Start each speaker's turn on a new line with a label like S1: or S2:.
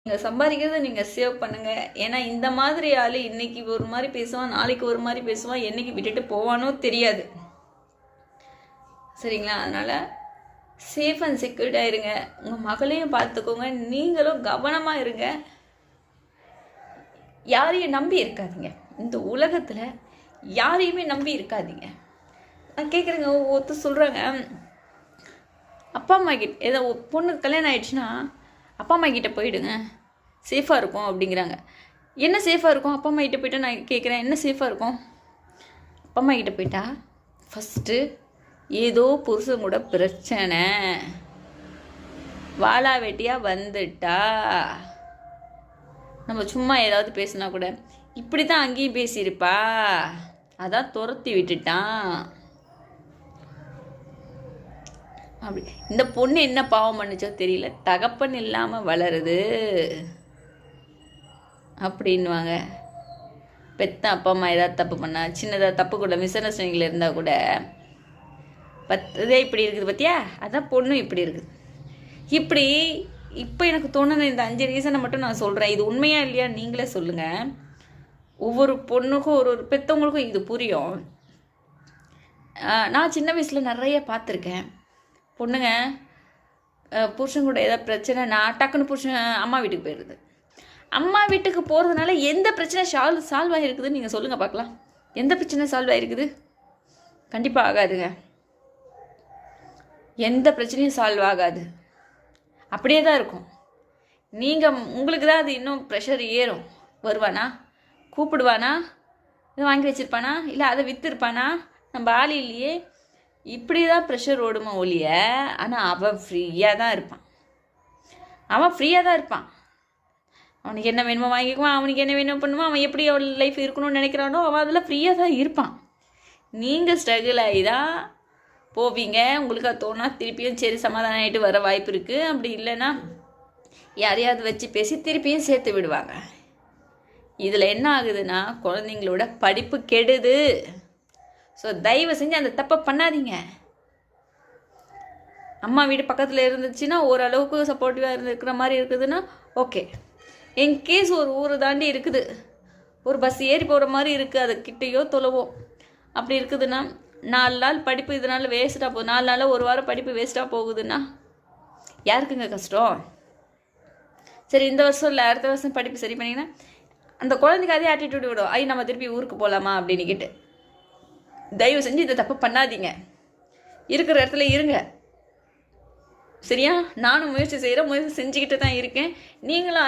S1: நீங்கள் சம்பாதிக்கிறத நீங்கள் சேவ் பண்ணுங்கள். ஏன்னா இந்த மாதிரி ஆள் இன்றைக்கி ஒரு மாதிரி பேசுவான், நாளைக்கு ஒரு மாதிரி பேசுவான், என்றைக்கு விட்டுட்டு போவானோ தெரியாது. சரிங்களா? அதனால் சேஃப் அண்ட் செக்யூர்டாக இருங்க. உங்கள் மகளையும் பார்த்துக்கோங்க, நீங்களும் கவனமாக இருங்க. யாரையும் நம்பி இருக்காதீங்க. இந்த உலகத்தில் யாரையுமே நம்பி இருக்காதீங்க. நான் கேட்குறேங்க, ஒருத்தர் சொல்கிறாங்க, அப்பா அம்மா கிட்ட ஏதோ பொண்ணுக்கு கல்யாணம் ஆகிடுச்சுன்னா அப்பா அம்மா கிட்டே போயிடுங்க, சேஃபாக இருக்கும் அப்படிங்கிறாங்க. என்ன சேஃபாக இருக்கும்? அப்பா அம்மா கிட்டே போய்ட்டா நான் கேட்குறேன், என்ன சேஃபாக இருக்கும்? அப்பா அம்மா கிட்டே போயிட்டா ஃபஸ்ட்டு ஏதோ புருஷன் கூட பிரச்சனை, வாழா வெட்டியாக வந்துட்டா, நம்ம சும்மா ஏதாவது பேசினா கூட இப்படி தான் அங்கேயும் பேசியிருப்பா, அதான் துரத்தி விட்டுட்டான் அப்படி. இந்த பொண்ணு என்ன பாவம் பண்ணுச்சோ தெரியல, தகப்பன் இல்லாமல் வளருது அப்படின்வாங்க. பெத்த அப்பா அம்மா ஏதாவது தப்பு பண்ணா, சின்னதாக தப்பு கூட மிஸ் அண்டர்ஸ்டாண்டிங்கில் இருந்தால் கூட இதே இப்படி இருக்குது பார்த்தியா, அதான் பொண்ணும் இப்படி இருக்குது. இப்படி இப்போ எனக்கு தோணுன இந்த 5 ரீசனை மட்டும் நான் சொல்கிறேன். இது உண்மையா இல்லையா நீங்களே சொல்லுங்கள். ஒவ்வொரு பொண்ணுக்கும் ஒரு பெற்றவங்களுக்கும் இது புரியும். நான் சின்ன வயசில் நிறைய பார்த்துருக்கேன். பொண்ணுங்க புருஷன் கூட ஏதாவது பிரச்சனை, நான் டக்குன்னு புருஷன் அம்மா வீட்டுக்கு போயிடுது. அம்மா வீட்டுக்கு போகிறதுனால எந்த பிரச்சனை சால்வ் ஆகிருக்குதுன்னு நீங்கள் சொல்லுங்கள் பார்க்கலாம். எந்த பிரச்சனை சால்வ் ஆகிருக்குது? கண்டிப்பாக ஆகாதுங்க. எந்த பிரச்சனையும் சால்வ் ஆகாது, அப்படியே தான் இருக்கும். உங்களுக்கு தான் அது இன்னும் ப்ரெஷர் ஏறும். வருவானா, கூப்பிடுவானா, இதை வாங்கி வச்சுருப்பானா, இல்லை அதை விற்றுருப்பானா, நம்ம ஆள் இல்லையே, இப்படி தான் ப்ரெஷர் ஓடுமா ஒழிய. ஆனால் அவன் ஃப்ரீயாக தான் இருப்பான். அவனுக்கு என்ன வேணுமோ வாங்கிக்குவான், அவனுக்கு என்ன வேணுமோ பண்ணுவான். அவன் எப்படி அவன் லைஃப் இருக்கணும்னு நினைக்கிறானோ அவன் அதில் ஃப்ரீயாக தான் இருப்பான். நீங்கள் ஸ்ட்ரகிள் ஆகி தான் போவீங்க. உங்களுக்கு அது தோணா திருப்பியும் சரி சமாதானம் ஆகிட்டு வர வாய்ப்பு இருக்குது. அப்படி இல்லைன்னா யாரையாவது வச்சு பேசி திருப்பியும் சேர்த்து விடுவாங்க. இதில் என்ன ஆகுதுன்னா குழந்தைங்களோட படிப்பு கெடுது. ஸோ தயவு செஞ்சு அந்த தப்பை பண்ணாதீங்க. அம்மா வீடு பக்கத்தில் இருந்துச்சுன்னா ஓரளவுக்கு சப்போர்ட்டிவாக இருக்கிற மாதிரி இருக்குதுன்னா ஓகே. இன்கேஸ் ஒரு ஊரை தாண்டி இருக்குது, ஒரு பஸ் ஏறி போகிற மாதிரி இருக்குது, அது கிட்டையோ தொலைவோ அப்படி இருக்குதுன்னா 4 நாள் படிப்பு இதனால் வேஸ்ட்டாக போகுது, 4 நாளில் ஒரு வாரம் படிப்பு வேஸ்ட்டாக போகுதுன்னா யாருக்குங்க கஷ்டம்? சரி, இந்த வருஷம் இல்லை அடுத்த வருஷம் படிப்பு சரி பண்ணிங்கன்னா அந்த குழந்தைக்கு அதே ஆட்டிடியூட் விடும். நம்ம திருப்பி ஊருக்கு போகலாமா அப்படின்னு கேட்டு. தயவு செஞ்சு இதை தப்பு பண்ணாதீங்க. இருக்கிற இடத்துல இருங்க. சரியா? நானும் முயற்சி செய்கிறேன், முயற்சி செஞ்சுக்கிட்டு தான் இருக்கேன். நீங்களும்